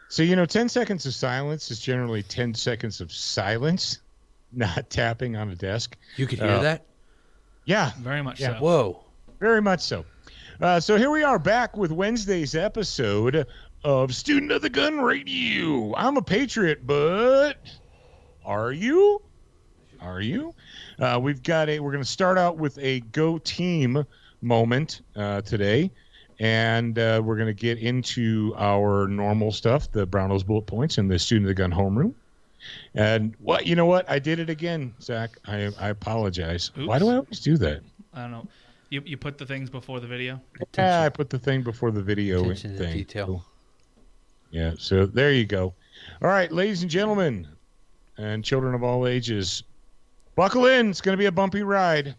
So, 10 seconds of silence is generally 10 seconds of silence, not tapping on a desk. You could hear that? Yeah. Very much Yeah. so. Whoa. Very much so. So here we are back with Wednesday's episode of Student of the Gun Radio. I'm a patriot, but are you? Are you? We're going to start out with a Go Team moment today. And we're going to get into our normal stuff, the Brownells Bullet Points and the Student of the Gun Homeroom. And you know what? I did it again, Zach. I apologize. Oops. Why do I always do that? I don't know. You put the things before the video? Yeah, I put the thing before the video Attention to thing. detail. Yeah, so there you go. All right, ladies and gentlemen, and children of all ages, buckle in. It's going to be a bumpy ride.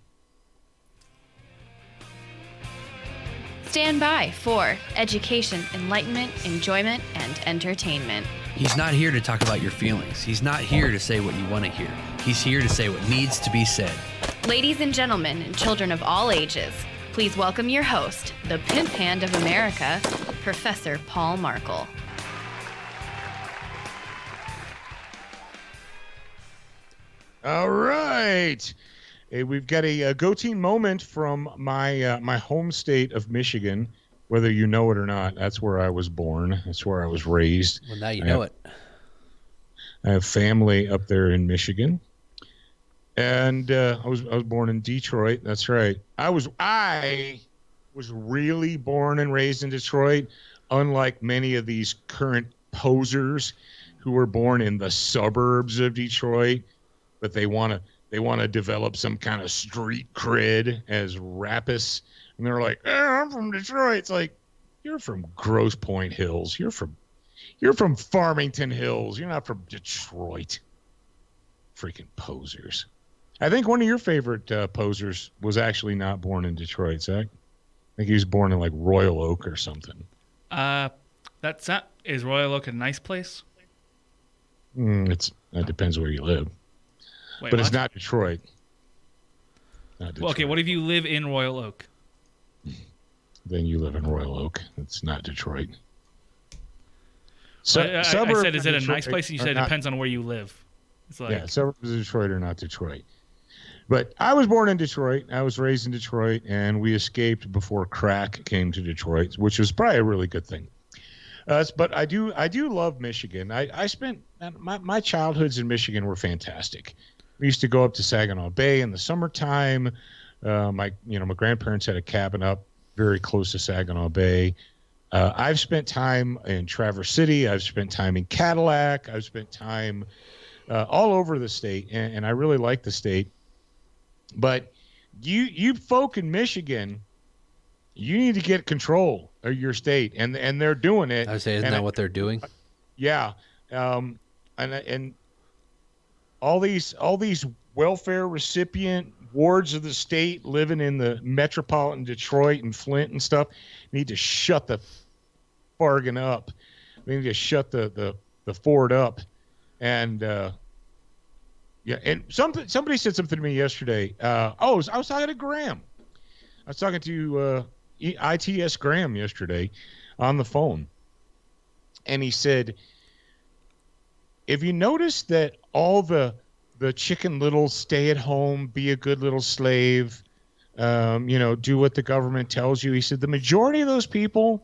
Stand by for education, enlightenment, enjoyment, and entertainment. He's not here to talk about your feelings. He's not here to say what you want to hear. He's here to say what needs to be said. Ladies and gentlemen, and children of all ages, please welcome your host, the pimp hand of America, Professor Paul Markle. All right. Hey, we've got a Go Team moment from my home state of Michigan, whether you know it or not. That's where I was born. That's where I was raised. Well, now you know it. I have family up there in Michigan, and I was born in Detroit. That's right. I was really born and raised in Detroit, unlike many of these current posers who were born in the suburbs of Detroit, but they want to develop some kind of street cred as rapists, and they're like, I'm from Detroit. It's like, you're from Grosse Pointe Hills. You're from Farmington Hills. You're not from Detroit. Freaking posers. I think one of your favorite posers was actually not born in Detroit, Zach. I think he was born in like Royal Oak or something. Is Royal Oak a nice place? It depends where you live. Wait, But what? it's not Detroit. Not Detroit. Well, okay, what if you live in Royal Oak? Then you live in Royal Oak. It's not Detroit. I said, is it a nice Detroit place? And you are said it not- depends on where you live. It's like, Yeah, suburbs of Detroit are not Detroit. But I was born in Detroit. I was raised in Detroit, and we escaped before crack came to Detroit, which was probably a really good thing. But I do love Michigan. I spent my childhoods in Michigan were fantastic. We used to go up to Saginaw Bay in the summertime. My grandparents had a cabin up very close to Saginaw Bay. I've spent time in Traverse City. I've spent time in Cadillac. I've spent time all over the state, and I really like the state. But you folk in Michigan, you need to get control of your state, and they're doing it. I would say, isn't that what they're doing? Yeah, and all these welfare recipient wards of the state living in the metropolitan Detroit and Flint and stuff need to shut the bargain up. They need to shut the Ford up. And and somebody said something to me yesterday. I was talking to Graham. I was talking to ITS Graham yesterday on the phone, and he said, if you notice that all the Chicken Little stay at home, be a good little slave, do what the government tells you. He said the majority of those people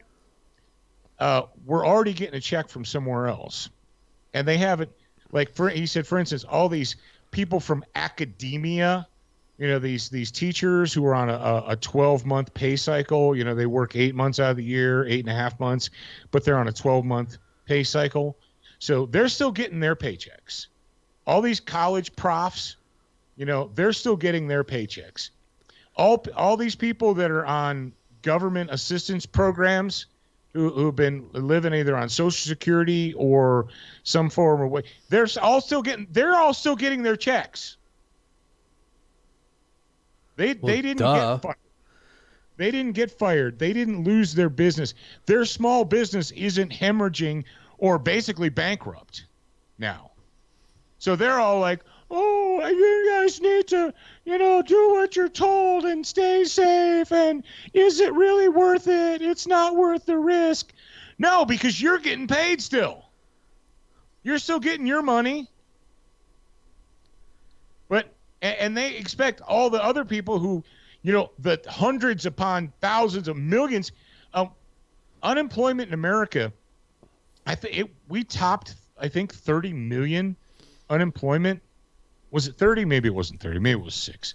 were already getting a check from somewhere else, and they haven't. He said, for instance, all these people from academia, these teachers who are on a 12-month pay cycle. They work 8 months out of the year, 8.5 months, but they're on a 12-month pay cycle. So they're still getting their paychecks. All these college profs, they're still getting their paychecks. All these people that are on government assistance programs who've been living either on Social Security or some form of way, they're all still getting their checks. They didn't get fired. They didn't get fired. They didn't lose their business. Their small business isn't hemorrhaging or basically bankrupt now. So they're all like, oh, you guys need to, do what you're told and stay safe. And is it really worth it? It's not worth the risk. No, because you're getting paid still. You're still getting your money. But and they expect all the other people who, the hundreds upon thousands of millions, unemployment in America. We topped 30 million unemployment. Was it 30? Maybe it wasn't 30. Maybe it was 6.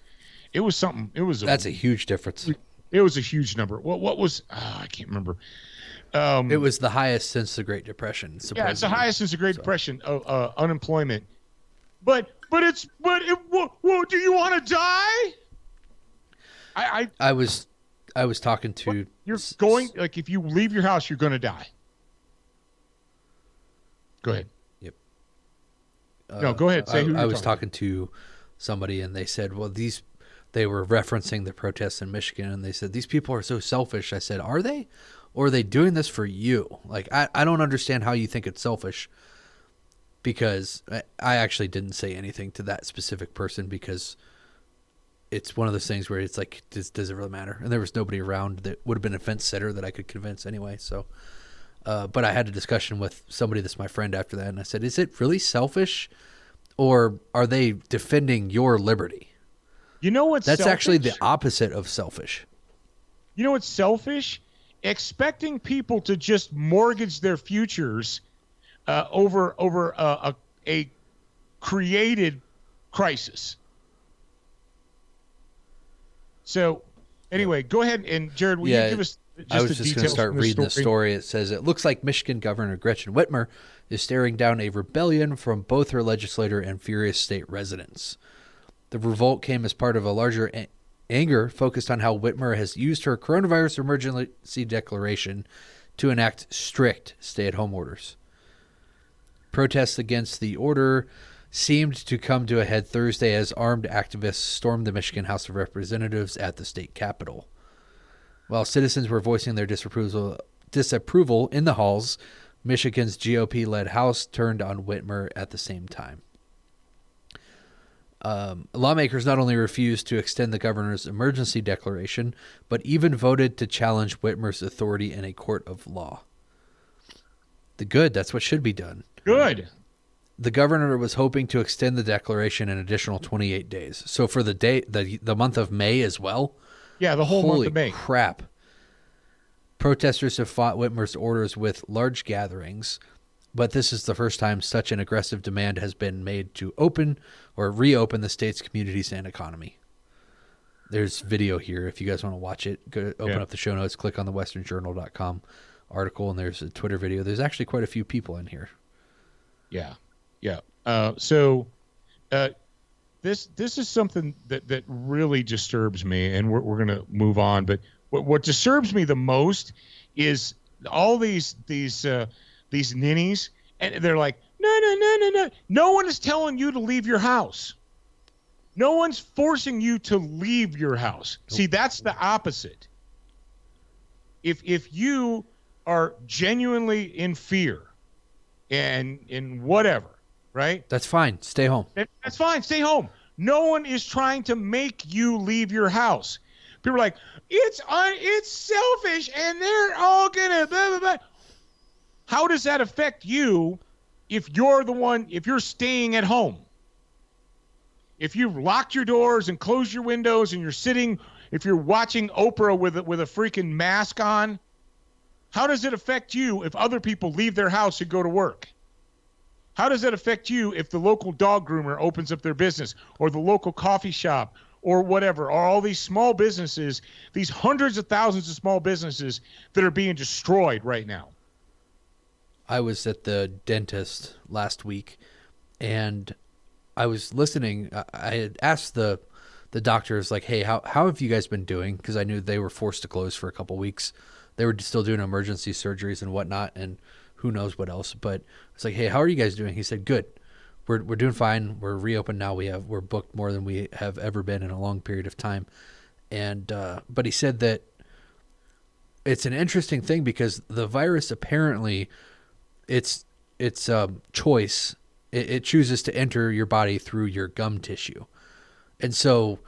It was something. That's a huge difference. It was a huge number. What was? I can't remember. It was the highest since the Great Depression. Yeah, it's the highest since the Great Depression. Unemployment. But do you want to die? I was talking to. You're going, like, if you leave your house, you're going to die. Go ahead. Yep. No, go ahead. Say who I you're was talking to somebody, and they said, well, they were referencing the protests in Michigan, and they said, these people are so selfish. I said, are they? Or are they doing this for you? Like, I don't understand how you think it's selfish, because I actually didn't say anything to that specific person, because it's one of those things where it's like, does it really matter? And there was nobody around that would have been a fence sitter that I could convince anyway. So, but I had a discussion with somebody that's my friend after that, and I said, is it really selfish, or are they defending your liberty? You know what's That's selfish? actually the opposite of selfish. You know what's selfish? Expecting people to just mortgage their futures over a created crisis. So, anyway, go ahead, and Jared, will you give us just I was the just going to details start from the reading the story. It says, it looks like Michigan Governor Gretchen Whitmer is staring down a rebellion from both her legislature and furious state residents. The revolt came as part of a larger anger focused on how Whitmer has used her coronavirus emergency declaration to enact strict stay-at-home orders. Protests against the order seemed to come to a head Thursday as armed activists stormed the Michigan House of Representatives at the state capitol. While citizens were voicing their disapproval in the halls, Michigan's GOP-led House turned on Whitmer at the same time. Lawmakers not only refused to extend the governor's emergency declaration, but even voted to challenge Whitmer's authority in a court of law. That's what should be done. Good. The governor was hoping to extend the declaration an additional 28 days. So for the month of May as well. Yeah, the whole month of May. Holy crap. Protesters have fought Whitmer's orders with large gatherings, but this is the first time such an aggressive demand has been made to reopen the state's communities and economy. There's video here if you guys want to watch it. Go open up the show notes, click on the westernjournal.com article, and there's a Twitter video. There's actually quite a few people in here. Yeah. So this is something that really disturbs me, and we're going to move on. But what disturbs me the most is all these ninnies, and they're like, no. No one is telling you to leave your house. No one's forcing you to leave your house. Nope. See, that's the opposite. If you are genuinely in fear and in whatever, right? That's fine. Stay home. That's fine. Stay home. No one is trying to make you leave your house. People are like, it's selfish, and they're all gonna blah blah blah. How does that affect you if you're staying at home? If you've locked your doors and closed your windows and if you're watching Oprah with a freaking mask on, how does it affect you if other people leave their house and go to work? How does that affect you if the local dog groomer opens up their business, or the local coffee shop, or whatever, or all these small businesses, these hundreds of thousands of small businesses that are being destroyed right now? I was at the dentist last week, and I was listening. I had asked the doctors, like, hey, how have you guys been doing? Because I knew they were forced to close for a couple weeks. They were still doing emergency surgeries and whatnot, and who knows what else. But it's like, hey, how are you guys doing? He said, good. We're doing fine. We're reopened now. We're booked more than we have ever been in a long period of time. And but he said that it's an interesting thing because the virus apparently it's choice. It chooses to enter your body through your gum tissue. And so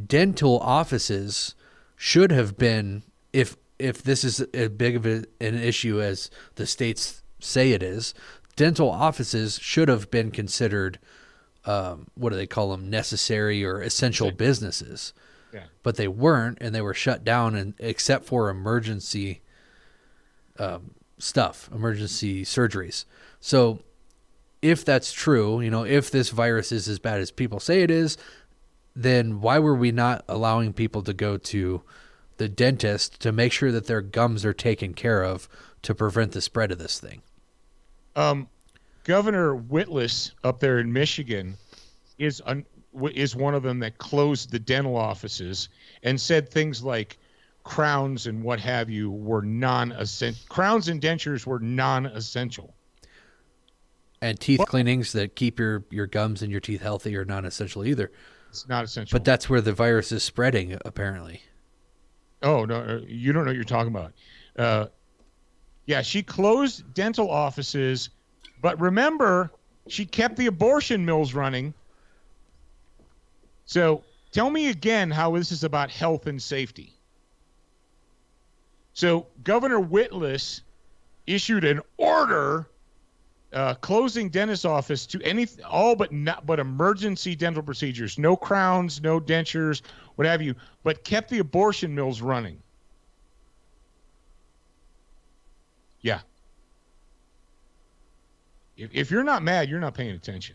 dental offices should have been, if this is as big of an issue as the states say it is, dental offices should have been considered, what do they call them, necessary or essential businesses. Yeah. But they weren't, and they were shut down, and except for emergency stuff, emergency surgeries. So if that's true, if this virus is as bad as people say it is, then why were we not allowing people to go to the dentist to make sure that their gums are taken care of to prevent the spread of this thing? Governor Whitlis up there in Michigan is one of them that closed the dental offices and said things like crowns and what have you were non-essential. Crowns and dentures were non-essential. And teeth cleanings that keep your gums and your teeth healthy are not essential either. It's not essential. But that's where the virus is spreading, apparently. Oh, no, you don't know what you're talking about. Yeah, she closed dental offices, but remember, she kept the abortion mills running. So tell me again how this is about health and safety. So Governor Whitlis issued an order closing dentist office to all but emergency dental procedures, no crowns, no dentures, what have you, but kept the abortion mills running. Yeah. If you're not mad, you're not paying attention.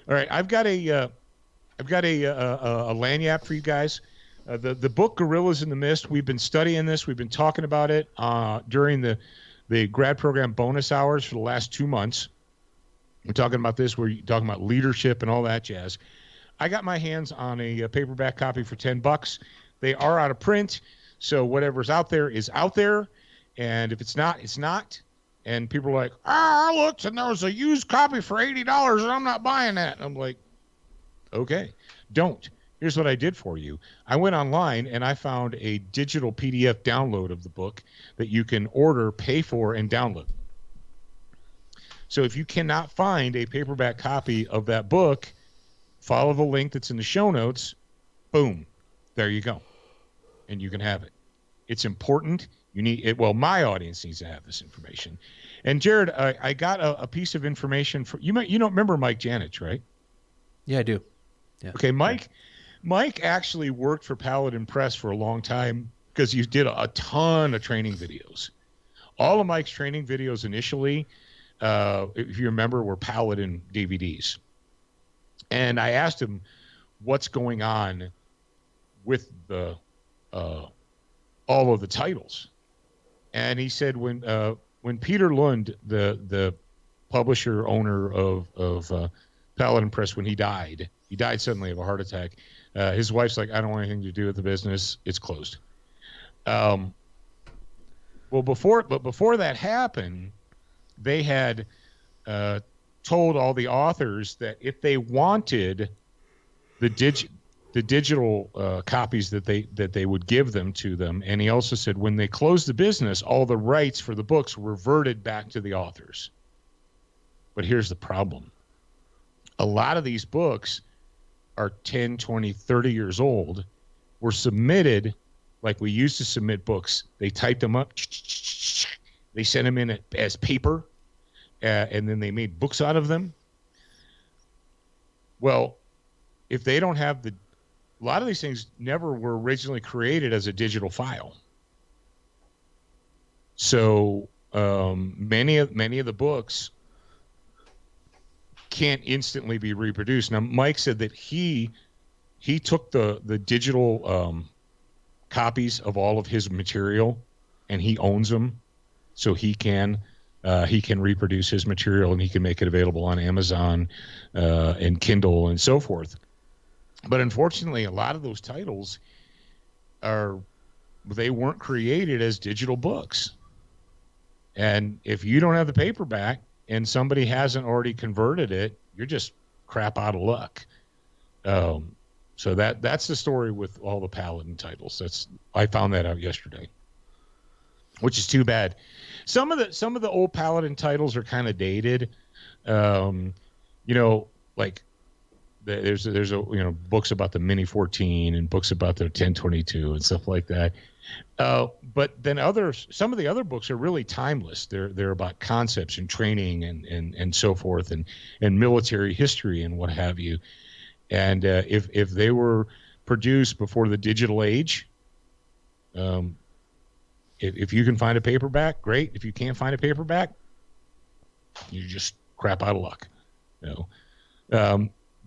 All right, I've got a lanyard for you guys. The book Gorillas in the Mist. We've been studying this. We've been talking about it during the grad program bonus hours for the last 2 months. We're talking about this. We're talking about leadership and all that jazz. I got my hands on a paperback copy for $10. They are out of print, so whatever's out there is out there, and if it's not, it's not. And people are like, I looked and there was a used copy for $80 and I'm not buying that. I'm like, okay, don't. Here's what I did for you. I went online and I found a digital PDF download of the book that you can order, pay for, and download. So if you cannot find a paperback copy of that book, follow the link that's in the show notes. Boom. There you go. And you can have it. It's important. You need it. Well, my audience needs to have this information. And Jared, I got a piece of information for you. You don't remember Mike Janich, right? Yeah, I do. Yeah. Okay, Mike actually worked for Paladin Press for a long time because he did a ton of training videos. All of Mike's training videos initially, if you remember, were Paladin DVDs. And I asked him what's going on with the all of the titles. And he said when Peter Lund, the publisher owner of Paladin Press, when he died suddenly of a heart attack. His wife's like, I don't want anything to do with the business. It's closed. Before that happened, they had told all the authors that if they wanted the digital copies that they would give them to them. And he also said when they closed the business, all the rights for the books reverted back to the authors. But here's the problem. A lot of these books are 10, 20, 30 years old, were submitted like we used to submit books. They typed them up. They sent them in as paper, and then they made books out of them. Well, if they don't have a lot of these things never were originally created as a digital file. So many of the books can't instantly be reproduced. Now, Mike said that he took the digital copies of all of his material and he owns them, so he can reproduce his material and he can make it available on Amazon and Kindle and so forth. But unfortunately, a lot of those titles they weren't created as digital books. And if you don't have the paperback and somebody hasn't already converted it, you're just crap out of luck. So that's the story with all the Paladin titles. I found that out yesterday, which is too bad. Some of the old Paladin titles are kind of dated. Like There's books about the Mini 14 and books about the 1022 and stuff like that. But then some of the other books are really timeless. They're about concepts and training and so forth and military history and what have you. And if they were produced before the digital age, if you can find a paperback, great. If you can't find a paperback, you just crap out of luck.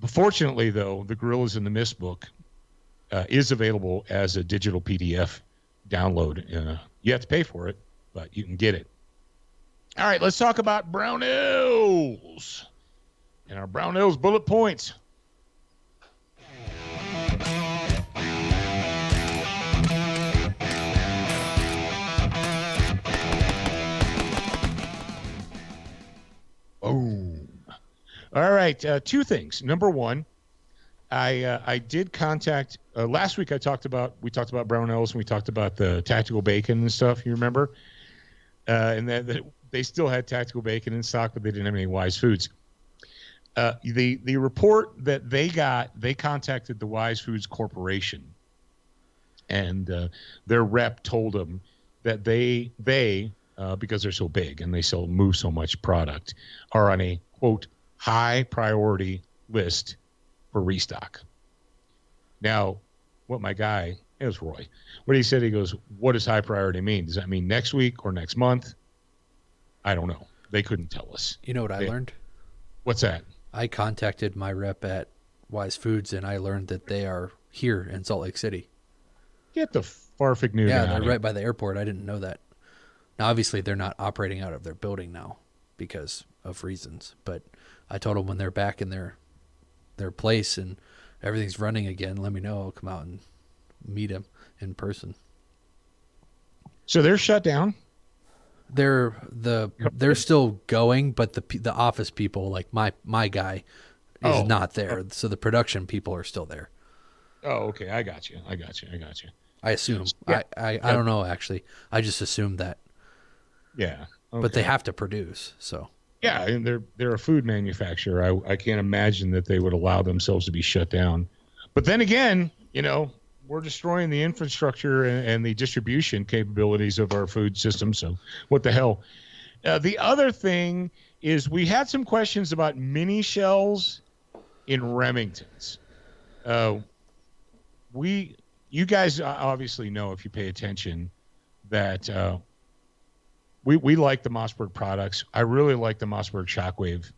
Fortunately, though, the Gorillas in the Mist book is available as a digital PDF download. You have to pay for it, but you can get it. All right, let's talk about Brownells and our Brownells Bullet Points. Boom. All right, two things. Number one, I did contact last week. We talked about Brownells and we talked about the tactical bacon and stuff. You remember? And that they still had tactical bacon in stock, but they didn't have any Wise Foods. The report that they got, they contacted the Wise Foods Corporation, and their rep told them that they because they're so big and they move so much product, are on a quote high priority list for restock. Now, what my guy, it was Roy, what he said, he goes, what does high priority mean? Does that mean next week or next month? I don't know. They couldn't tell us. You know what I learned? What's that? I contacted my rep at Wise Foods, and I learned that they are here in Salt Lake City. Get the farfig news. Yeah, they're right by the airport. I didn't know that. Now, obviously, they're not operating out of their building now because of reasons. But I told them when they're back in their place and everything's running again, let me know. I'll come out and meet them in person. So they're shut down? They're still going, but the office people, like my guy, is not there. So the production people are still there. Oh, okay. I got you. I assume. Yeah. I don't know, actually. I just assumed that. Yeah. Okay. But they have to produce, so. Yeah, and they're a food manufacturer. I can't imagine that they would allow themselves to be shut down. But then again, we're destroying the infrastructure and the distribution capabilities of our food system. So what the hell? The other thing is we had some questions about mini shells in Remingtons. You guys obviously know, if you pay attention, that we like the Mossberg products. I really like the Mossberg Shockwave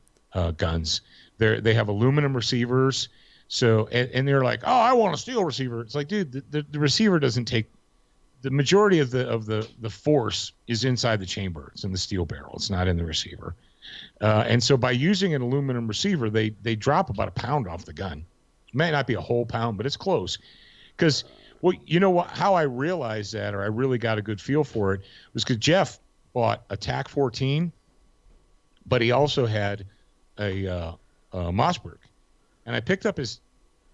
guns. They have aluminum receivers. So, and they're like, oh, I want a steel receiver. It's like, dude, the receiver doesn't take the majority of the force is inside the chamber. It's in the steel barrel. It's not in the receiver. And so by using an aluminum receiver, they drop about a pound off the gun. It may not be a whole pound, but it's close. Because, how I realized that, or I really got a good feel for it, was because Jeff bought a TAC 14, but he also had a Mossberg. And I picked up his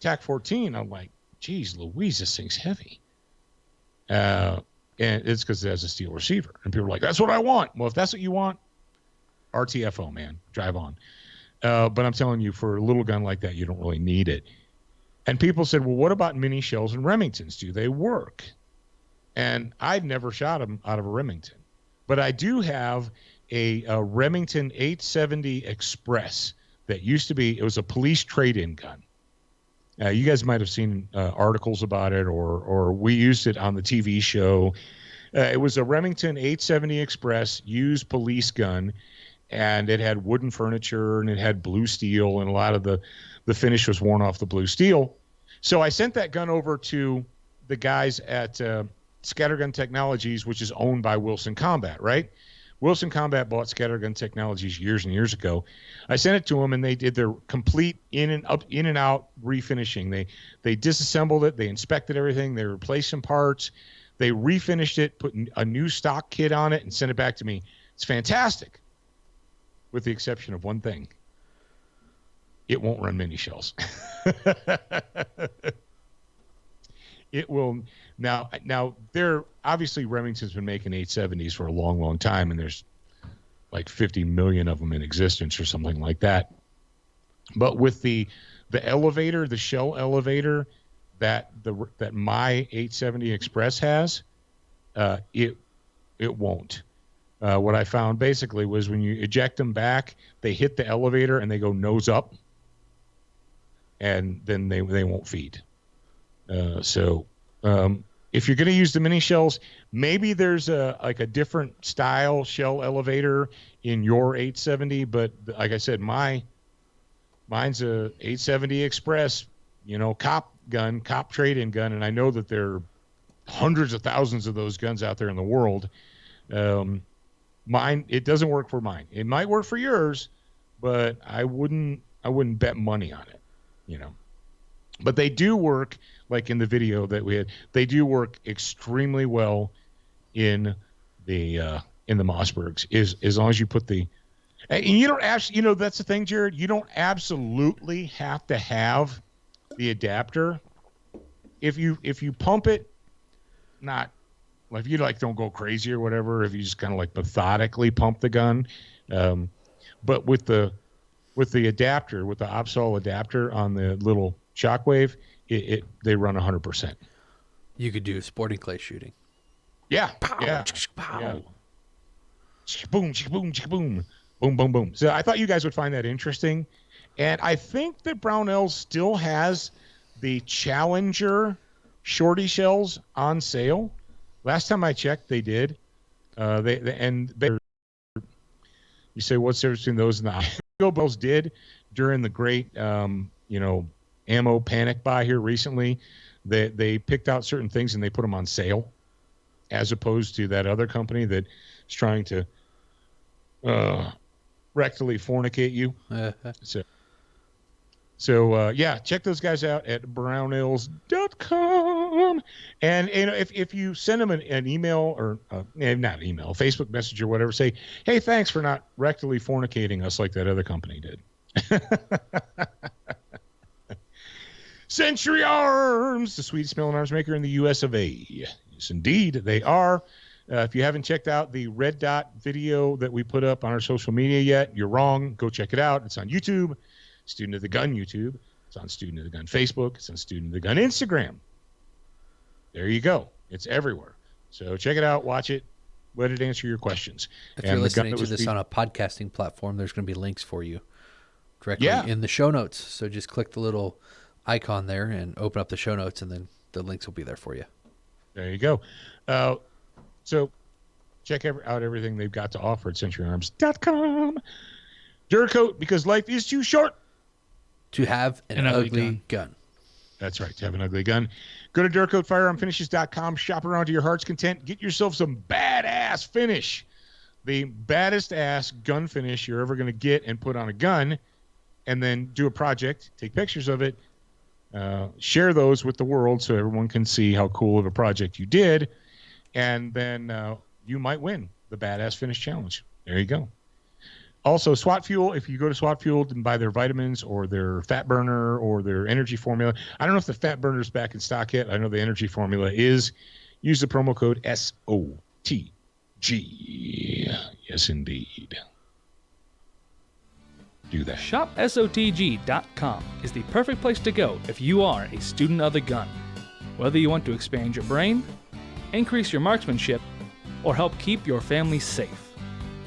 TAC 14. I'm like, geez, Louise, this thing's heavy. And it's because it has a steel receiver. And people are like, that's what I want. Well, if that's what you want, RTFO, man, drive on. But I'm telling you, for a little gun like that, you don't really need it. And people said, well, what about mini shells and Remingtons? Do they work? And I've never shot them out of a Remington. But I do have a Remington 870 Express that used to be, it was a police trade-in gun. You guys might have seen articles about it, or we used it on the TV show. It was a Remington 870 Express used police gun, and it had wooden furniture, and it had blue steel, and a lot of the finish was worn off the blue steel. So I sent that gun over to the guys at Scattergun Technologies, which is owned by Wilson Combat, right? Wilson Combat bought Scattergun Technologies years and years ago. I sent it to them, and they did their complete in and out refinishing. They disassembled it, they inspected everything, they replaced some parts, they refinished it, put a new stock kit on it, and sent it back to me. It's fantastic, with the exception of one thing. It won't run mini shells. It will now. They're obviously, Remington's been making 870s for a long, long time, and there's like 50 million of them in existence or something like that. But with the the elevator, the shell elevator that my 870 Express has, it won't. What I found basically was when you eject them back, they hit the elevator and they go nose up, and then they won't feed. So if you're going to use the mini shells, maybe there's a different style shell elevator in your 870. But like I said, mine's a 870 Express, cop trade-in gun, and I know that there are hundreds of thousands of those guns out there in the world. Mine, it doesn't work for mine. It might work for yours, but I wouldn't bet money on it, But they do work, like in the video that we had. They do work extremely well in the Mossbergs. As long as you put the, and you don't actually, that's the thing, Jared. You don't absolutely have to have the adapter. If you pump it, not like if you don't go crazy or whatever. If you just kind of methodically pump the gun, but with the adapter, with the Opsol adapter on the little Shockwave, they run 100%. You could do sporting clay shooting. Yeah. Pow, Yeah. pow. Yeah. Boom, boom, boom, boom, boom, boom. So I thought you guys would find that interesting, and I think that Brownells still has the Challenger shorty shells on sale. Last time I checked, they did. You say what's the difference between those and the Go Bells did during the great ammo panic buy here recently. They picked out certain things and they put them on sale, as opposed to that other company that is trying to rectally fornicate you. So yeah, check those guys out at brownells.com. And if you send them an email or not email, Facebook message or whatever, say, hey, thanks for not rectally fornicating us like that other company did. Century Arms, the sweetest smelling arms maker in the US of A. Yes, indeed, they are. If you haven't checked out the red dot video that we put up on our social media yet, you're wrong. Go check it out. It's on YouTube. Student of the Gun YouTube. It's on Student of the Gun Facebook. It's on Student of the Gun Instagram. There you go. It's everywhere. So check it out. Watch it. Let it answer your questions. If you're listening to this on a podcasting platform, there's going to be links for you directly in the show notes. So just click the little icon there and open up the show notes, and then the links will be there for you. There you go. So check out everything they've got to offer at centuryarms.com. Durcoat, because life is too short to have an ugly gun. That's right, to have an ugly gun. Go to DurcoatFirearmFinishes.com, shop around to your heart's content, get yourself some badass finish. The baddest ass gun finish you're ever going to get and put on a gun, and then do a project, take pictures of it, share those with the world so everyone can see how cool of a project you did, and then you might win the Badass Finish Challenge. There you go. Also, SWAT Fuel, if you go to SWAT Fuel and buy their vitamins or their fat burner or their energy formula, I don't know if the fat burner is back in stock yet. I know the energy formula is. Use the promo code SOTG. Yes, indeed. Do that. ShopSOTG.com is the perfect place to go if you are a student of the gun. Whether you want to expand your brain, increase your marksmanship, or help keep your family safe.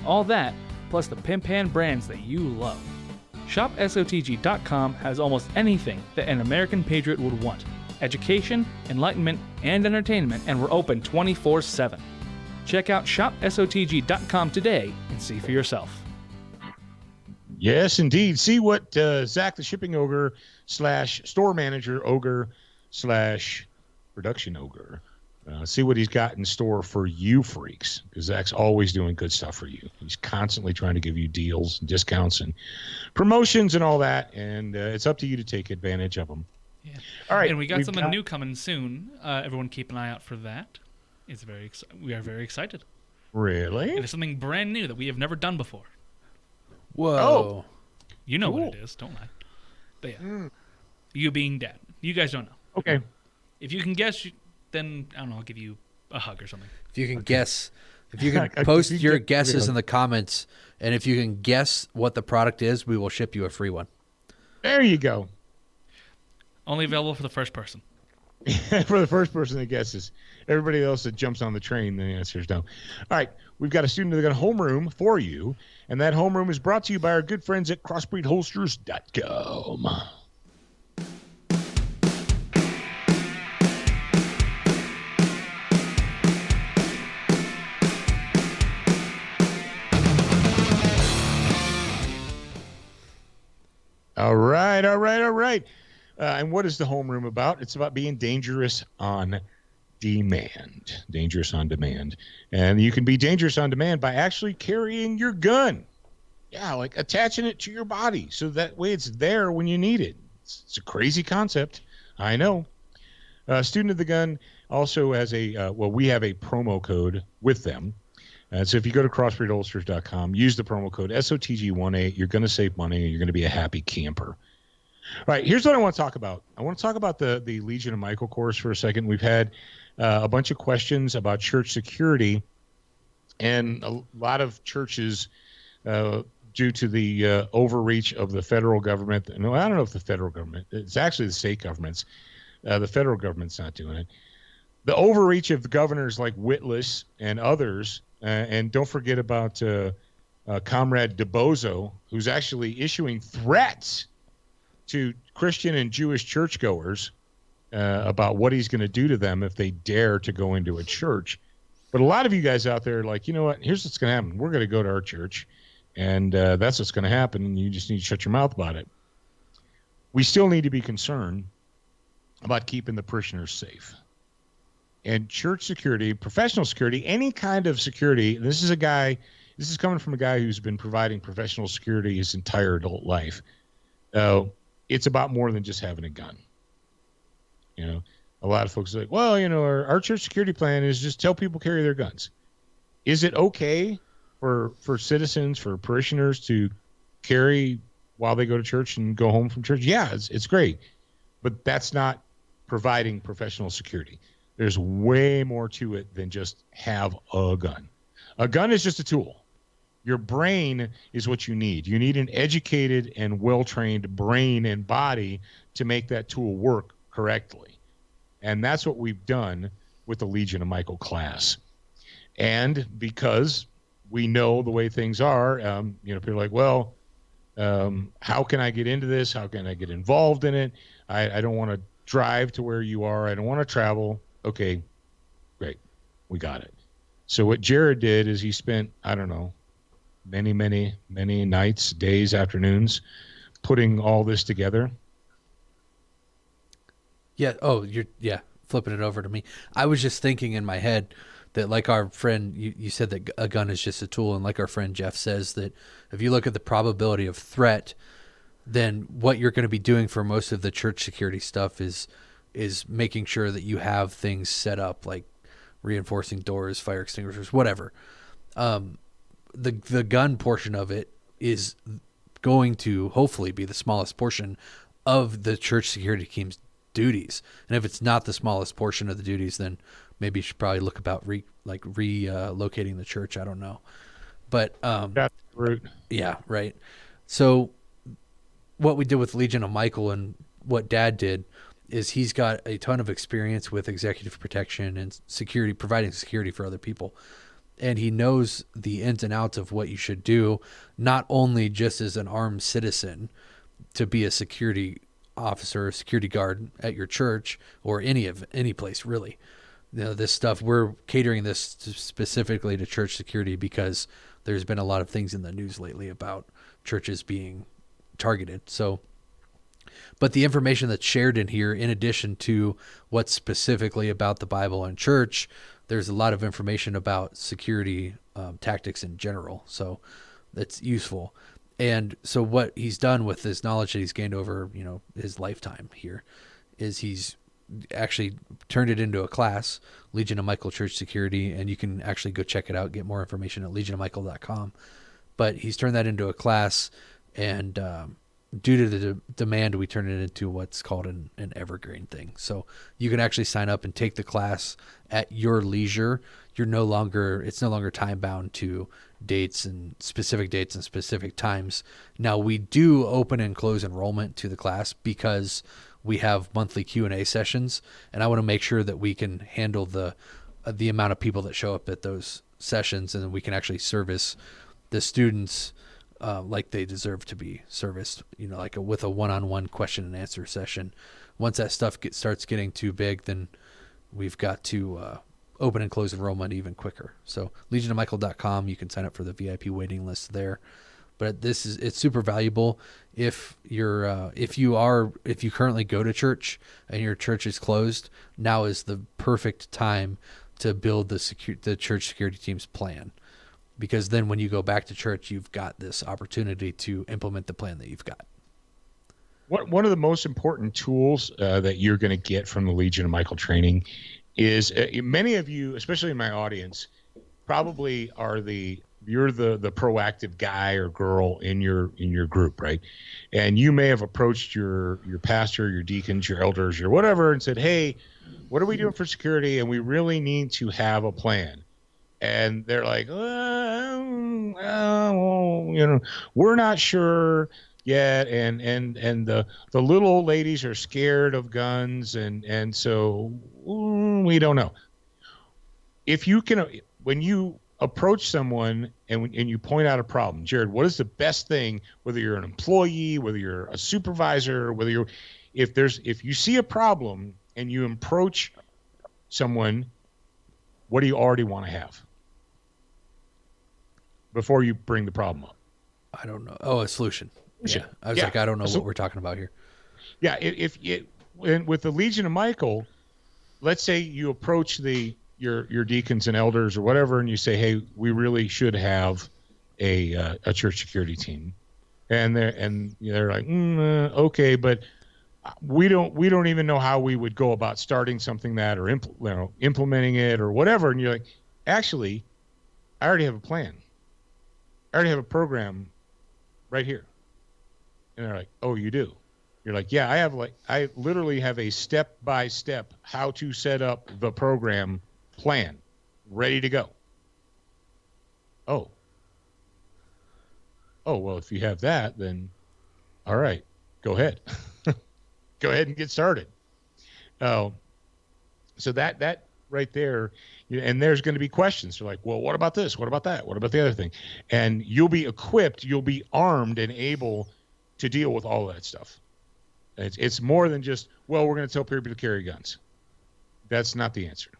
All that, plus the Pimp Hand brands that you love. ShopSOTG.com has almost anything that an American patriot would want. Education, enlightenment, and entertainment, and we're open 24/7. Check out ShopSOTG.com today and see for yourself. Yes, indeed. See what Zach, the shipping ogre / store manager ogre / production ogre, see what he's got in store for you freaks, because Zach's always doing good stuff for you. He's constantly trying to give you deals and discounts and promotions and all that, and it's up to you to take advantage of them. Yeah. All right. And we got something new coming soon. Everyone keep an eye out for that. It's we are very excited. Really? It is something brand new that we have never done before. Whoa. Oh. You know what it is, don't I? But yeah. You being dad. You guys don't know. Okay. If you can guess, then, I don't know, I'll give you a hug or something. If you can guess, if you can post your guesses in the comments, and if you can guess what the product is, we will ship you a free one. There you go. Only available for the first person. For the first person that guesses. Everybody else that jumps on the train, the answer is no. All right, we've got a student of the gun homeroom for you, and that homeroom is brought to you by our good friends at crossbreedholsters.com. All right. And what is the homeroom about? It's about being dangerous on demand. Dangerous on demand. And you can be dangerous on demand by actually carrying your gun. Yeah, like attaching it to your body so that way it's there when you need it. It's a crazy concept. I know. Student of the Gun also has we have a promo code with them. So if you go to crossbreedholsters.com, use the promo code SOTG18, you're going to save money and you're going to be a happy camper. All right, here's what I want to talk about. I want to talk about the Legion of Michael course for a second. We've had a bunch of questions about church security, and a lot of churches, due to the overreach of the federal government. No, I don't know if the federal government. It's actually the state governments. The federal government's not doing it. The overreach of the governors like Whitless and others, and don't forget about Comrade DeBozo, who's actually issuing threats to Christian and Jewish churchgoers about what he's going to do to them if they dare to go into a church. But a lot of you guys out there are like, you know what? Here's what's going to happen. We're going to go to our church, and that's what's going to happen, and you just need to shut your mouth about it. We still need to be concerned about keeping the parishioners safe. And church security, professional security, any kind of security. This is coming from a guy who's been providing professional security his entire adult life. It's about more than just having a gun. You know, a lot of folks are like, well, you know, our church security plan is just tell people carry their guns. Is it okay for citizens, for parishioners to carry while they go to church and go home from church? Yeah, it's great. But that's not providing professional security. There's way more to it than just have a gun. A gun is just a tool. Your brain is what you need. You need an educated and well-trained brain and body to make that tool work correctly. And that's what we've done with the Legion of Michael class. And because we know the way things are, people are like, well, how can I get into this? How can I get involved in it? I don't want to drive to where you are. I don't want to travel. Okay, great. We got it. So what Jared did is he spent, I don't know, many nights, days, afternoons putting all this together. Yeah. Oh, you're flipping it over to me. I was just thinking in my head that, like our friend, you said that a gun is just a tool, and like our friend Jeff says, that if you look at the probability of threat, then what you're going to be doing for most of the church security stuff is making sure that you have things set up, like reinforcing doors, fire extinguishers, whatever. The gun portion of it is going to hopefully be the smallest portion of the church security team's duties. And if it's not the smallest portion of the duties, then maybe you should probably look about relocating the church. I don't know. But that's the route. Yeah, right. So what we did with Legion of Michael and what Dad did is he's got a ton of experience with executive protection and security, providing security for other people. And he knows the ins and outs of what you should do, not only just as an armed citizen to be a security officer, security guard at your church or any place really. You know, this stuff, we're catering this specifically to church security because there's been a lot of things in the news lately about churches being targeted. So, but the information that's shared in here, in addition to what's specifically about the Bible and church, there's a lot of information about security tactics in general. So that's useful. And so what he's done with this knowledge that he's gained over, his lifetime here is he's actually turned it into a class, Legion of Michael Church Security, and you can actually go check it out, get more information at legionofmichael.com. But he's turned that into a class, and due to the demand, we turn it into what's called an evergreen thing. So you can actually sign up and take the class at your leisure. It's no longer time bound to dates and specific times. Now we do open and close enrollment to the class because we have monthly Q&A sessions, and I want to make sure that we can handle the amount of people that show up at those sessions, and we can actually service the students like they deserve to be serviced, like with a one-on-one question and answer session. Once that stuff starts getting too big, then we've got to open and close enrollment even quicker. So legionofmichael.com, you can sign up for the VIP waiting list there. But it's super valuable if you currently go to church and your church is closed. Now is the perfect time to build the church security team's plan, because then when you go back to church, you've got this opportunity to implement the plan that you've got. One of the most important tools that you're going to get from the Legion of Michael training is many of you, especially in my audience, probably you're the proactive guy or girl in your group, right? And you may have approached your pastor, your deacons, your elders, your whatever, and said, "Hey, what are we doing for security? And we really need to have a plan." And they're like, we're not sure yet, and the little old ladies are scared of guns, and so we don't know. If you can, when you approach someone and you point out a problem, Jared, what is the best thing, whether you're an employee, whether you're a supervisor, if you see a problem and you approach someone, what do you already want to have before you bring the problem up? I don't know. Oh, a solution. Yeah. I was like, I don't know what we're talking about here. Yeah. With the Legion of Michael, let's say you approach your deacons and elders or whatever, and you say, "Hey, we really should have a church security team," and they're like, "Okay, but we don't even know how we would go about starting something that or implementing it or whatever." And you're like, "Actually, I already have a plan. I already have a program right here." And they're like, "Oh, you do?" You're like, "Yeah, I literally have a step-by-step how to set up the program plan ready to go." Oh, well, if you have that, then all right, go ahead. Go ahead and get started. So that right there, and there's going to be questions. You're like, "Well, what about this? What about that? What about the other thing?" And you'll be equipped, you'll be armed and able to deal with all that stuff. It's more than just, "Well, we're going to tell people to carry guns." That's not the answer.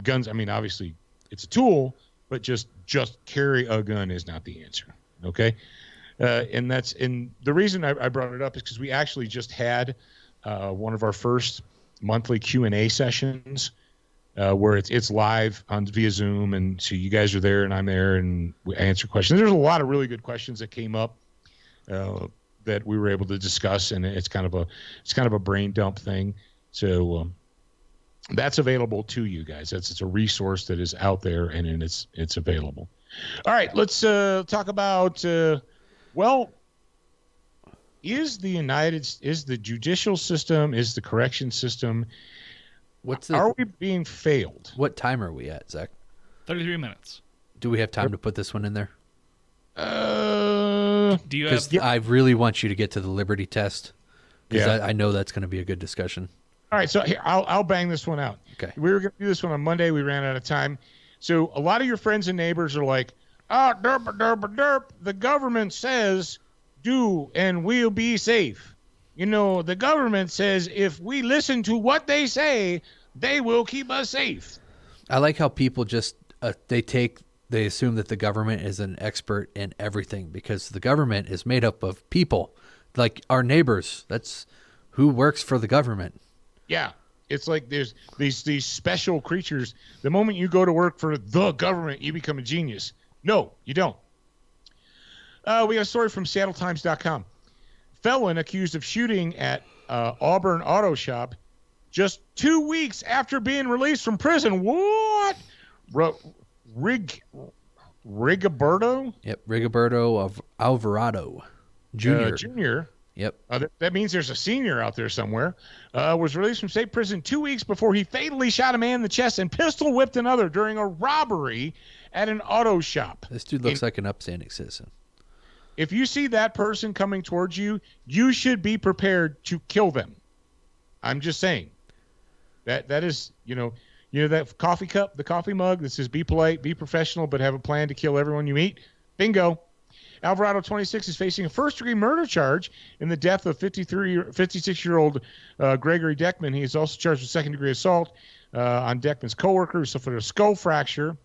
Guns, I mean, obviously it's a tool, but just carry a gun is not the answer. Okay. And the reason I brought it up is because we actually just had one of our first monthly Q&A sessions where it's live via Zoom. And so you guys are there and I'm there and we answer questions. There's a lot of really good questions that came up that we were able to discuss, and it's kind of a brain dump thing. So that's available to you guys. It's a resource that is out there and it's available. All right, let's talk about is the judicial system, is the correction system, are we being failed? What time are we at, Zach? 33 minutes. Do we have time to put this one in there? Do you have? I really want you to get to the Liberty test, because I know that's going to be a good discussion. All right, so here, I'll bang this one out. Okay. We were going to do this one on Monday. We ran out of time. So a lot of your friends and neighbors are like, derp, derp, derp. The government says do and we'll be safe. The government says if we listen to what they say, they will keep us safe. I like how people just, they assume that the government is an expert in everything, because the government is made up of people like our neighbors. That's who works for the government. Yeah. It's like there's these special creatures. The moment you go to work for the government, you become a genius. No, you don't. We got a story from SeattleTimes.com. Felon accused of shooting at Auburn Auto Shop just 2 weeks after being released from prison. What? Rigoberto? Yep, Rigoberto of Alvarado Jr. Jr. Yep. That means there's a senior out there somewhere. Was released from state prison 2 weeks before he fatally shot a man in the chest and pistol whipped another during a robbery at an auto shop. This dude looks like an upstanding citizen. If you see that person coming towards you, you should be prepared to kill them. I'm just saying that is, that coffee cup, the coffee mug that says be polite, be professional, but have a plan to kill everyone you meet. Bingo. Alvarado, 26, is facing a first-degree murder charge in the death of 56-year-old Gregory Deckman. He is also charged with second-degree assault on Deckman's coworker who suffered a skull fracture.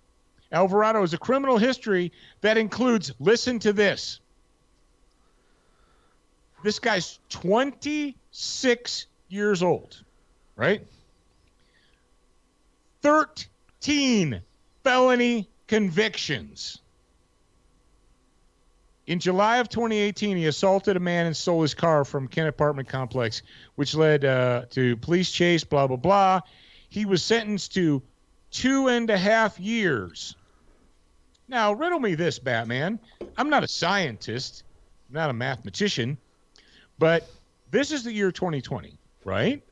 Alvarado has a criminal history that includes, listen to this. This guy's 26 years old, right? 13 felony convictions. In July of 2018, he assaulted a man and stole his car from Kent apartment complex, which led to police chase, blah, blah, blah. He was sentenced to 2.5 years. Now, riddle me this, Batman. I'm not a scientist. I'm not a mathematician. But this is the year 2020, right?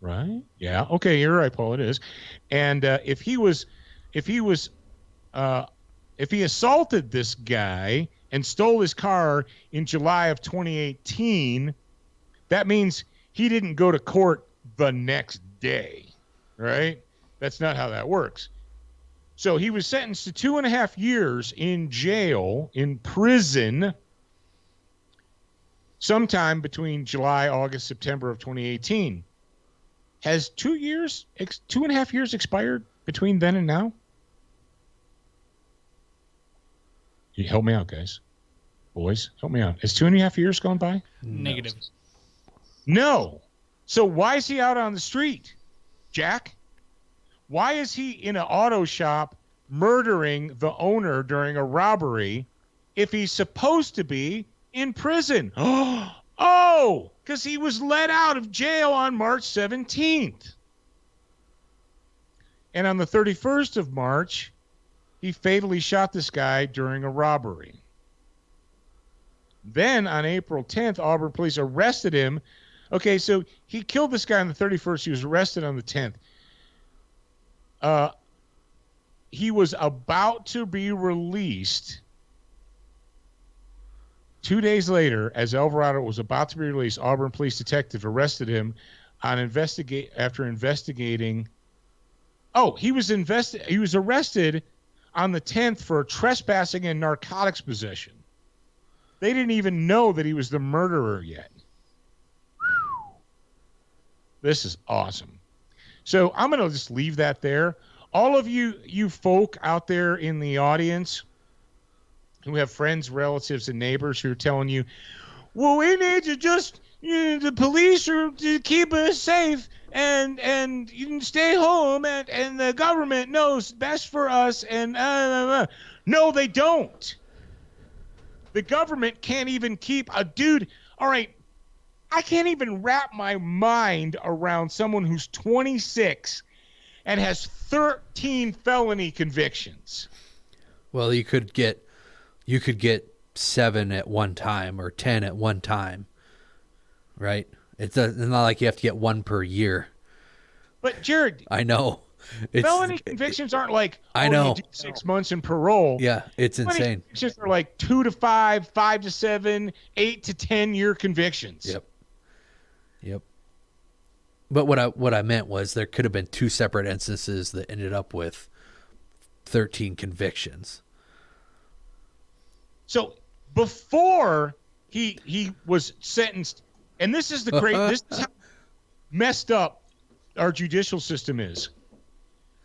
Right? Yeah. Okay, you're right, Paul. It is. And if he assaulted this guy and stole his car in July of 2018, that means he didn't go to court the next day, right? That's not how that works. So he was sentenced to 2.5 years in jail, in prison, sometime between July, August, September of 2018. Has 2.5 years expired between then and now? You help me out, guys. Boys, help me out. Has 2.5 years gone by? Negative. No. So why is he out on the street, Jack? Why is he in an auto shop murdering the owner during a robbery if he's supposed to be in prison? Oh, because he was let out of jail on March 17th. And on the 31st of March, he fatally shot this guy during a robbery. Then on April 10th, Auburn police arrested him. Okay, so he killed this guy on the 31st. He was arrested on the 10th. He was about to be released 2 days later. As Alvarado was about to be released, Auburn police detective arrested him after investigating. Oh, he was arrested on the 10th for trespassing and narcotics possession. They didn't even know that he was the murderer yet. Whew. This is awesome. So I'm going to just leave that there. All of you folk out there in the audience who have friends, relatives, and neighbors who are telling you, well, we need to just, the police are to keep us safe and you can stay home and the government knows best for us and no, they don't. The government can't even keep a dude. All right, I can't even wrap my mind around someone who's 26 and has 13 felony convictions. Well, you could get 7 at one time or 10 at one time, right? It's not like you have to get 1 per year. But Jared, I know. Felony convictions aren't like, I know. You do 6 months in parole. Yeah, it's insane. Convictions are like 2 to 5, 5 to 7, 8 to 10 year convictions. Yep. But what I meant was there could have been 2 separate instances that ended up with 13 convictions. So before he was sentenced, and this is this is how messed up our judicial system is.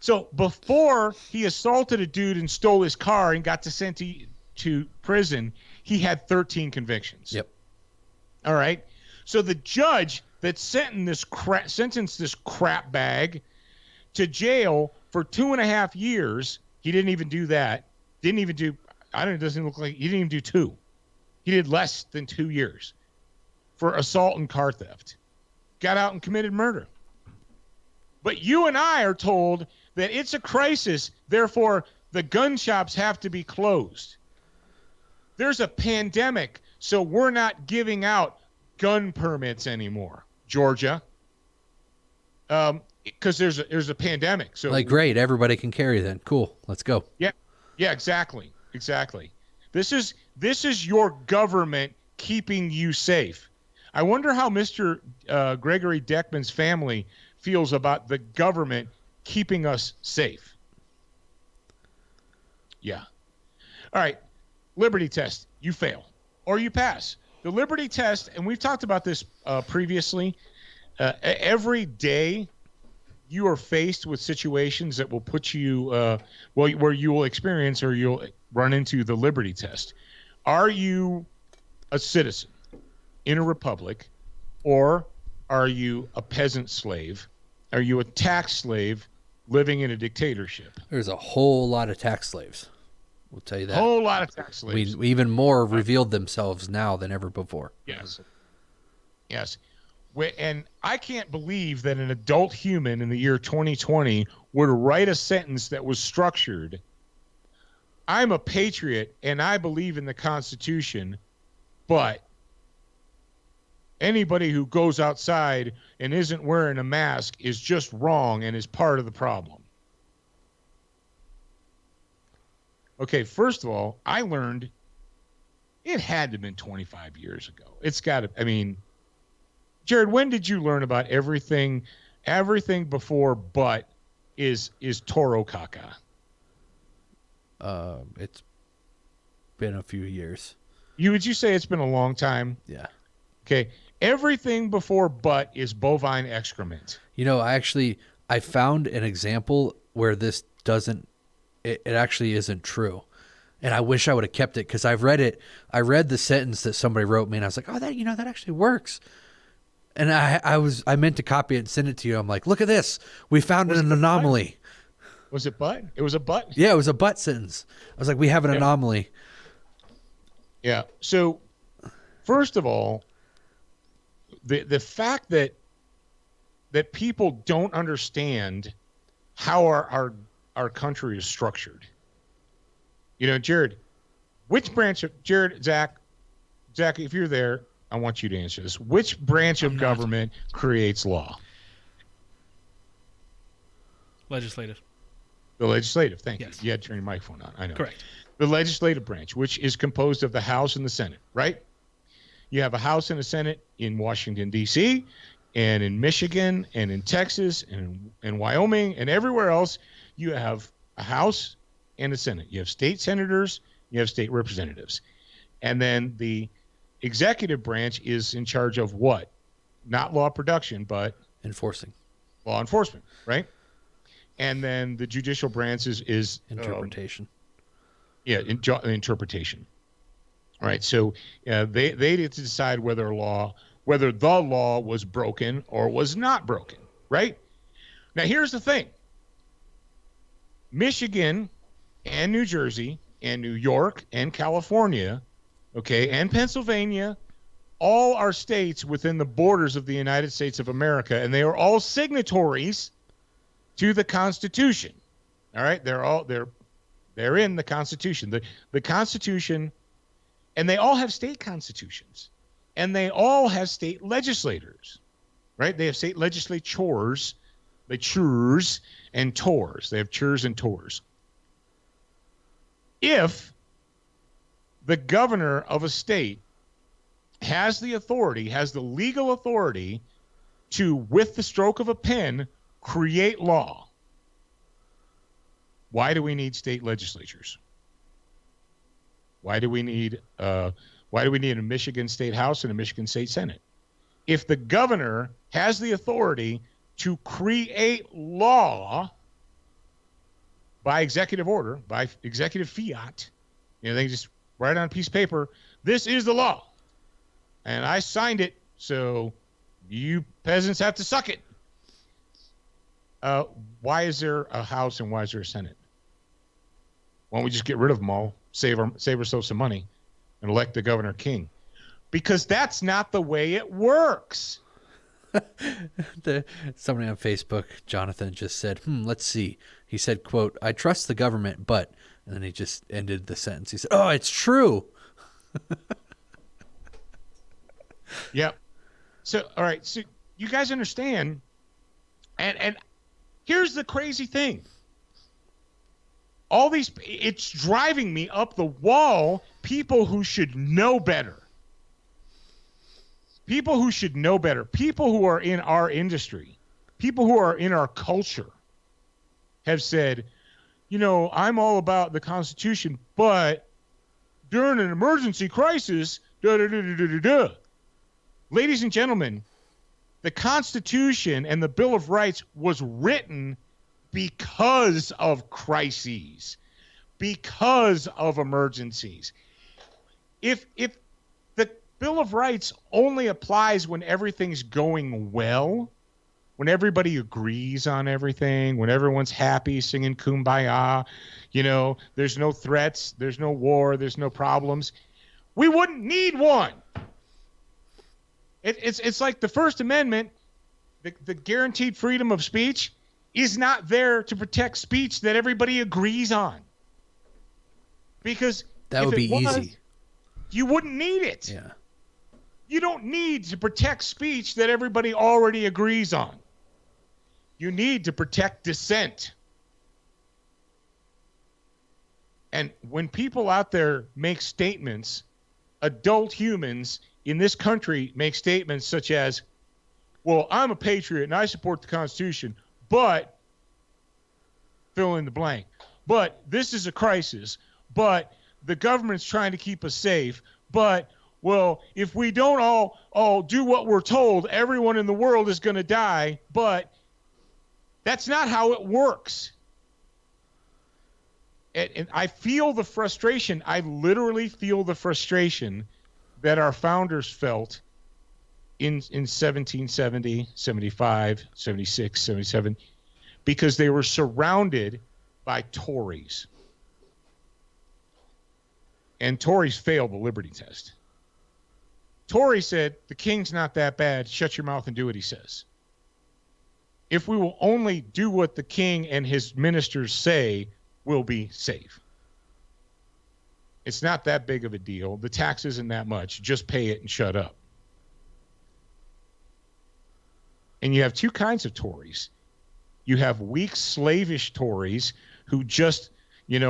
So before he assaulted a dude and stole his car and got sent to prison, he had 13 convictions. Yep. All right. So the judge that sentenced this crap bag to jail for 2.5 years, he didn't even do that. It doesn't look like he didn't even do 2. He did less than 2 years for assault and car theft. Got out and committed murder. But you and I are told that it's a crisis, therefore the gun shops have to be closed. There's a pandemic, so we're not giving out gun permits anymore, Georgia. Because there's a pandemic. So like, great, everybody can carry then. Cool, let's go. Yeah, exactly. This is your government keeping you safe. I wonder how Mr. Gregory Deckman's family feels about the government keeping us safe. Yeah. All right. Liberty test. You fail or you pass. The Liberty test, and we've talked about this previously, every day you are faced with situations that will put you, where you will experience or you'll run into the Liberty test. Are you a citizen in a republic, or are you a peasant slave? Are you a tax slave living in a dictatorship? There's a whole lot of tax slaves. We'll tell you that. Whole lot of tax slaves. Even more revealed themselves now than ever before. Yes. Yes. And I can't believe that an adult human in the year 2020 would write a sentence that was structured. I'm a patriot and I believe in the Constitution, but anybody who goes outside and isn't wearing a mask is just wrong and is part of the problem. Okay, first of all, I learned it had to have been 25 years ago. It's got to, I mean, Jared, when did you learn about everything before but is toro caca? It's been a few years. Would you say it's been a long time? Yeah. Okay. Everything before but is bovine excrement. You know, I found an example where this doesn't, it actually isn't true. And I wish I would have kept it because I've read it. I read the sentence that somebody wrote me and I was like, oh, that actually works. And I meant to copy it and send it to you. I'm like, look at this. We found an anomaly. Was it but? It was a but? Yeah, it was a but sentence. I was like, we have an anomaly. Yeah. So, first of all, the fact that people don't understand how our country is structured. You know, Jared, which branch of Zach, if you're there, I want you to answer this. Which branch of government creates law? Legislative. The legislative. Thank Yes. you. You had to turn your microphone on. I know. Correct. The legislative branch, which is composed of the House and the Senate, right? You have a House and a Senate in Washington, D.C., and in Michigan, and in Texas, and in Wyoming, and everywhere else. You have a House and a Senate. You have state senators, you have state representatives. And then the executive branch is in charge of what? Not law production, but Enforcing. law enforcement, right? And then the judicial branch is Interpretation. Interpretation. All right, so they get to decide whether the law was broken or was not broken, right? Now, here's the thing. Michigan and New Jersey and New York and California, okay, and Pennsylvania, all are states within the borders of the United States of America, and they are all signatories to the Constitution. All right, they're in the Constitution. The Constitution, and they all have state constitutions, and they all have state legislators, right? They have state legislatures, churs and tors. They have churs and tors. If the governor of a state has the legal authority to, with the stroke of a pen, create law, why do we need state legislatures? Why do we need a Michigan State House and a Michigan State Senate? If the governor has the authority to create law by executive order, by executive fiat, they just write on a piece of paper, this is the law, and I signed it, so you peasants have to suck it. Why is there a House and why is there a Senate? Why don't we just get rid of them all, save ourselves some money, and elect the governor king? Because that's not the way it works. Somebody on Facebook, Jonathan, just said, let's see. He said, quote, I trust the government, but, and then he just ended the sentence. He said, oh, it's true. Yep. So, all right. So you guys understand. And here's the crazy thing. It's driving me up the wall, people who should know better. people who should know better, people who are in our industry, people who are in our culture have said, I'm all about the Constitution, but during an emergency crisis, da-da-da-da-da-da. Ladies and gentlemen, the Constitution and the Bill of Rights was written because of crises, because of emergencies. If the Bill of Rights only applies when everything's going well, when everybody agrees on everything, when everyone's happy, singing Kumbaya, there's no threats, there's no war, there's no problems, we wouldn't need one. It's like the First Amendment, the guaranteed freedom of speech is not there to protect speech that everybody agrees on. Because that would be easy. You wouldn't need it. Yeah. You don't need to protect speech that everybody already agrees on. You need to protect dissent. And when people out there make statements, adult humans in this country make statements such as, well, I'm a patriot and I support the Constitution, but fill in the blank. But this is a crisis. But the government's trying to keep us safe. But, well, if we don't all do what we're told, everyone in the world is going to die. But that's not how it works. And I feel the frustration. I literally feel the frustration that our founders felt in 1770, 75, 76, 77, because they were surrounded by Tories. And Tories failed the Liberty Test. Tory said, the king's not that bad. Shut your mouth and do what he says. If we will only do what the king and his ministers say, we'll be safe. It's not that big of a deal. The tax isn't that much. Just pay it and shut up. And you have two kinds of Tories. You have weak, slavish Tories who just,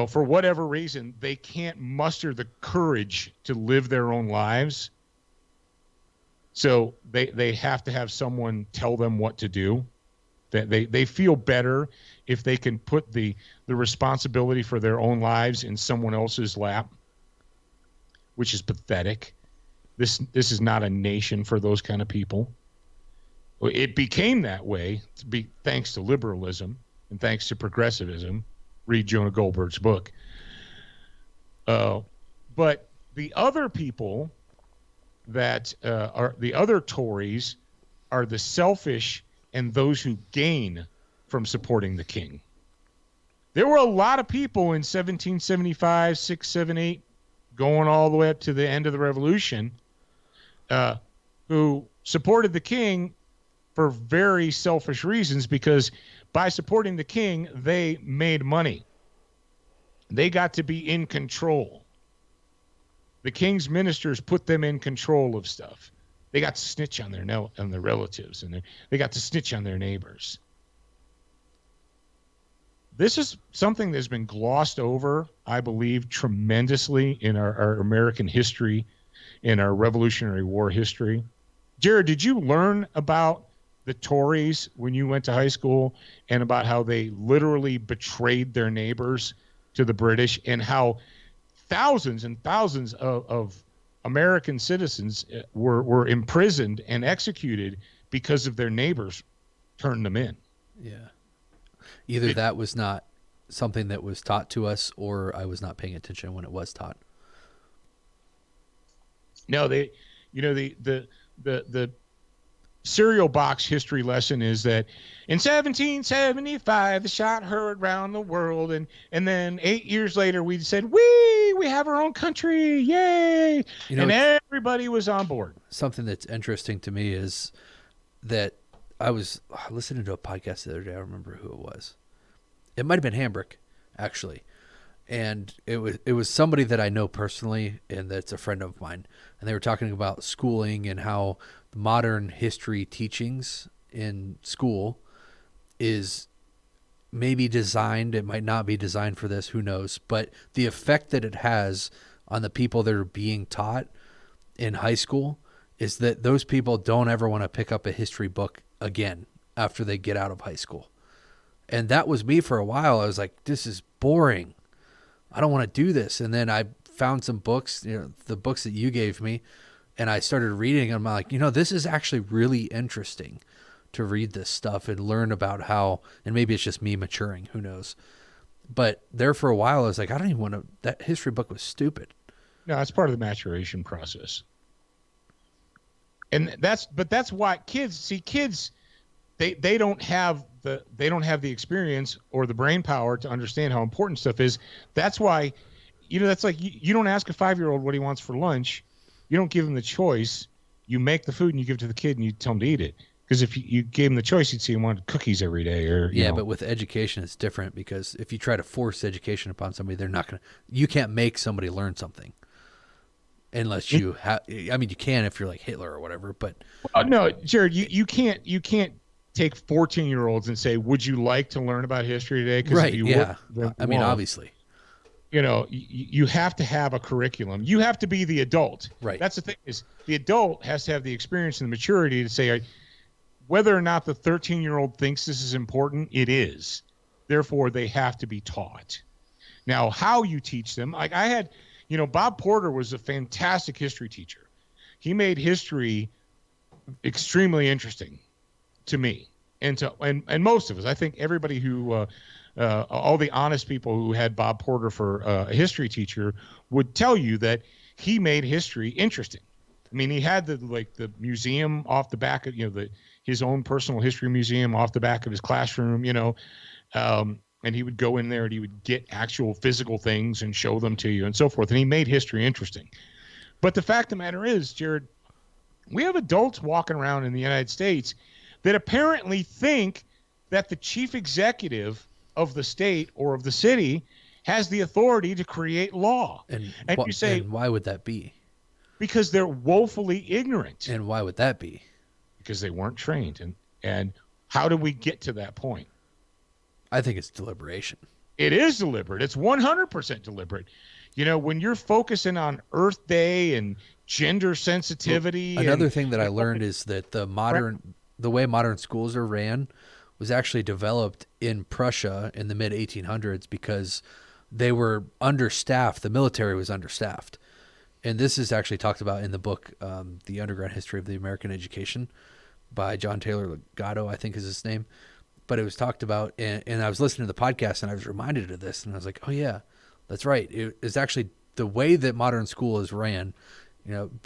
for whatever reason, they can't muster the courage to live their own lives. So they have to have someone tell them what to do. They feel better if they can put the responsibility for their own lives in someone else's lap, which is pathetic. This is not a nation for those kind of people. It became that way thanks to liberalism and thanks to progressivism. Read Jonah Goldberg's book. But the other people that are the other Tories are the selfish and those who gain from supporting the king. There were a lot of people in 1775, 6, 7, 8, going all the way up to the end of the Revolution, who supported the king for very selfish reasons, because by supporting the king, they made money. They got to be in control. The king's ministers put them in control of stuff. They got to snitch on their relatives, and they got to snitch on their neighbors. This is something that's been glossed over, I believe, tremendously in our American history, in our Revolutionary War history. Jared, did you learn about the Tories when you went to high school, and about how they literally betrayed their neighbors to the British, and how thousands and thousands of American citizens were imprisoned and executed because of their neighbors turned them in? Yeah. Either that was not something that was taught to us, or I was not paying attention when it was taught. No, the cereal box history lesson is that in 1775 the shot heard round the world, and then 8 years later we said we have our own country, yay, and everybody was on board. Something that's interesting to me is that I was listening to a podcast the other day. I don't remember who it was. It might have been Hambrick, actually. And it was somebody that I know personally, and that's a friend of mine. And they were talking about schooling and how modern history teachings in school is maybe designed, it might not be designed for this, who knows, but the effect that it has on the people that are being taught in high school is that those people don't ever want to pick up a history book again after they get out of high school. And that was me for a while. I was like, this is boring. I don't want to do this. And then I found some books, the books that you gave me, and I started reading. I'm like, this is actually really interesting to read this stuff and learn about how, and maybe it's just me maturing, who knows. But there for a while, I was like, I don't even want to, that history book was stupid. No, it's part of the maturation process. And that's why kids, they don't have the experience or the brain power to understand how important stuff is. That's why, that's like, you don't ask a 5-year-old what he wants for lunch. You don't give him the choice. You make the food and you give it to the kid and you tell him to eat it. Because if you gave him the choice, you'd see him want cookies every day. But with education, it's different, because if you try to force education upon somebody, they're not going to, you can't make somebody learn something. Unless you have, you can if you're like Hitler or whatever, but. No, Jared, you can't take 14-year-olds and say, would you like to learn about history today? Right, yeah. Obviously. You have to have a curriculum. You have to be the adult. Right. That's the thing, is the adult has to have the experience and the maturity to say, whether or not the 13-year-old thinks this is important, it is. Therefore, they have to be taught. Now, how you teach them, like I had, Bob Porter was a fantastic history teacher. He made history extremely interesting to me and most of us. I think everybody who, all the honest people who had Bob Porter for a history teacher would tell you that he made history interesting. I mean, he had the museum off the back of, his own personal history museum off the back of his classroom, and he would go in there and he would get actual physical things and show them to you and so forth. And he made history interesting. But the fact of the matter is, Jared, we have adults walking around in the United States that apparently think that the chief executive of the state or of the city has the authority to create law. And you say, and why would that be? Because they're woefully ignorant. And why would that be? Because they weren't trained. And how do we get to that point? I think it's deliberation. It is deliberate. It's 100% deliberate. When you're focusing on Earth Day and gender sensitivity. Another thing that I learned is that the way modern schools are ran was actually developed in Prussia in the mid 1800s because they were understaffed. The military was understaffed. And this is actually talked about in the book, The Underground History of the American Education by John Taylor Legato, I think is his name. But it was talked about, and I was listening to the podcast and I was reminded of this, and I was like, oh yeah, that's right. It's actually the way that modern school is ran,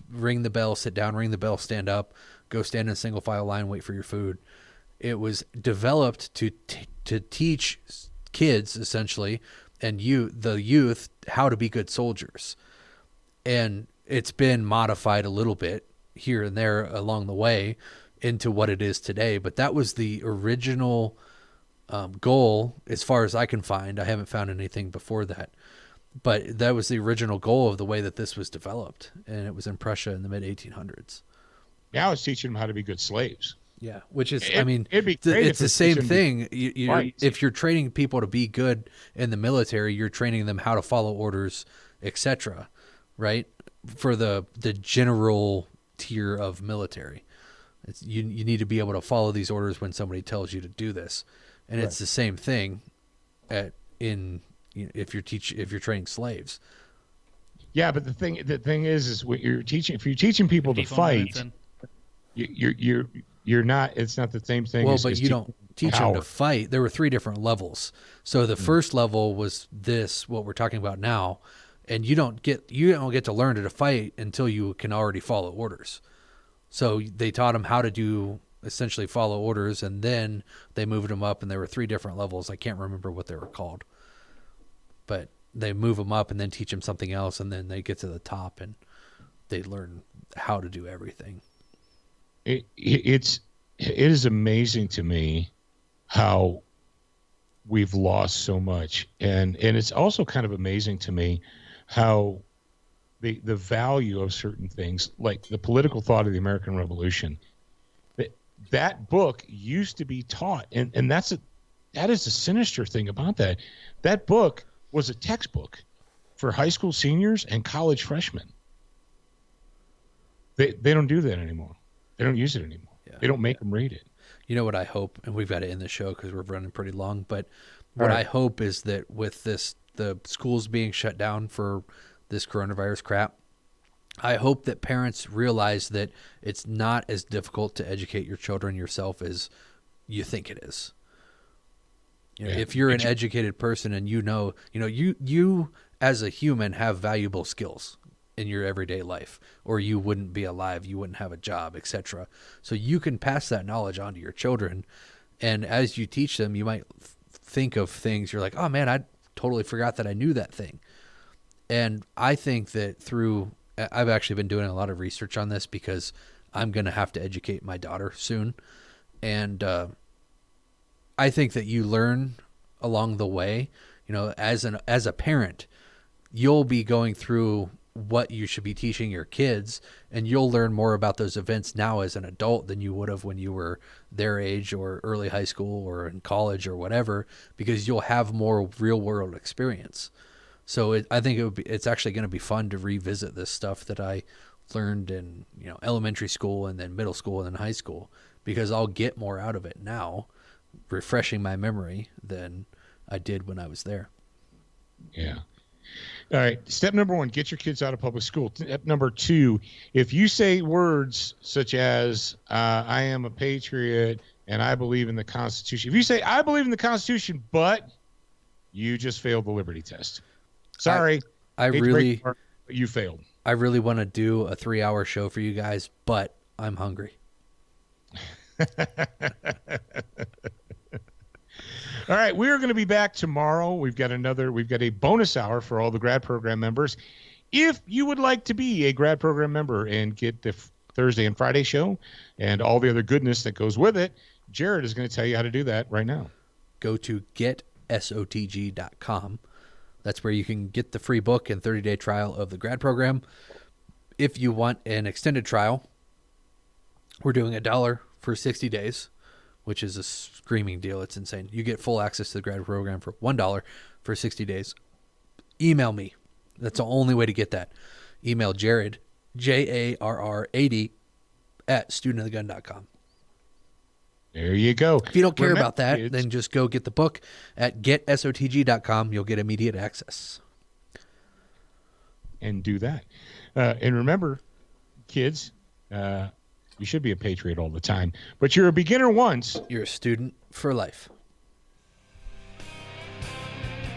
ring the bell, sit down, ring the bell, stand up, go stand in a single file line, wait for your food. It was developed to teach kids, essentially, and the youth, how to be good soldiers. And it's been modified a little bit here and there along the way into what it is today. But that was the original goal, as far as I can find. I haven't found anything before that. But that was the original goal of the way that this was developed. And it was in Prussia in the mid-1800s. Now it's teaching them how to be good slaves. Yeah, which is, it's the same thing. If you're training people to be good in the military, you're training them how to follow orders, etc., right? For the general tier of military. You need to be able to follow these orders when somebody tells you to do this. And It's the same thing if you're training slaves. Yeah, but the thing is what you're teaching, if you're teaching people to fight, you're not, it's not the same thing. Well, but you don't teach them to fight. There were 3 different levels. So the first level was what we're talking about now, and you don't get to learn to fight until you can already follow orders. So they taught them how to essentially follow orders, and then they moved them up, and there were 3 different levels. I can't remember what they were called, but they move them up and then teach them something else, and then they get to the top and they learn how to do everything. It is amazing to me how we've lost so much, and it's also kind of amazing to me how the value of certain things, like the political thought of the American Revolution, that book used to be taught, and that is the sinister thing about that. That book was a textbook for high school seniors and college freshmen. They don't do that anymore. They don't use it anymore. Yeah. They don't make them read it. You know what I hope, and we've got to end the show because we're running pretty long, but what Right. I hope is that with the schools being shut down for this coronavirus crap, I hope that parents realize that it's not as difficult to educate your children yourself as you think it is. You know, Yeah. if you're an educated person and you as a human have valuable skills in your everyday life, or you wouldn't be alive, you wouldn't have a job, etc. So you can pass that knowledge on to your children, and as you teach them, you might think of things you're like, oh man, I totally forgot that I knew that thing. And I think that I've actually been doing a lot of research on this because I'm going to have to educate my daughter soon. And I think that you learn along the way, as a parent, you'll be going through what you should be teaching your kids, and you'll learn more about those events now as an adult than you would have when you were their age or early high school or in college or whatever, because you'll have more real world experience. So I think it's actually going to be fun to revisit this stuff that I learned in elementary school and then middle school and then high school, because I'll get more out of it now, refreshing my memory, than I did when I was there. Yeah. All right. Step number 1, get your kids out of public school. Step number 2, if you say words such as, I am a patriot and I believe in the Constitution. If you say, I believe in the Constitution, but you just failed the Liberty test. Sorry. You failed. I really want to do a 3-hour show for you guys, but I'm hungry. All right, we are going to be back tomorrow. We've got a bonus hour for all the grad program members. If you would like to be a grad program member and get the Thursday and Friday show and all the other goodness that goes with it, Jared is going to tell you how to do that right now. Go to getsotg.com. That's where you can get the free book and 30-day trial of the grad program. If you want an extended trial, we're doing $1 for 60 days, which is a screaming deal. It's insane. You get full access to the grad program for $1 for 60 days. Email me. That's the only way to get that. Email Jared, JARR80 at studentofthegun.com. There you go. If you don't care about that, then just go get the book at getsotg.com. You'll get immediate access. And do that. And remember, kids, you should be a patriot all the time, but you're a beginner once. You're a student for life.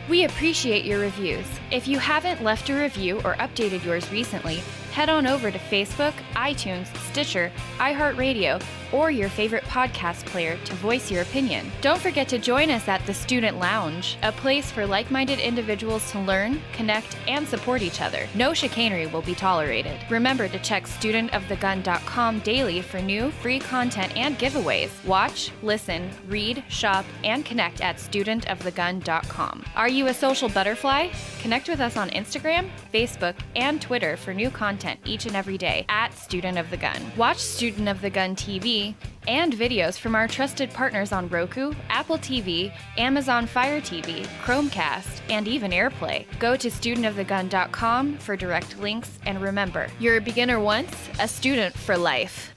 We appreciate your reviews. If you haven't left a review or updated yours recently, head on over to Facebook, iTunes, Stitcher, iHeartRadio, or your favorite podcast player to voice your opinion. Don't forget to join us at the Student Lounge, a place for like-minded individuals to learn, connect, and support each other. No chicanery will be tolerated. Remember to check studentofthegun.com daily for new, free content and giveaways. Watch, listen, read, shop, and connect at studentofthegun.com. Are you a social butterfly? Connect with us on Instagram, Facebook, and Twitter for new content each and every day at Student of the Gun. Watch Student of the Gun TV and videos from our trusted partners on Roku, Apple TV, Amazon Fire TV, Chromecast, and even AirPlay. Go to studentofthegun.com for direct links, and remember, you're a beginner once, a student for life.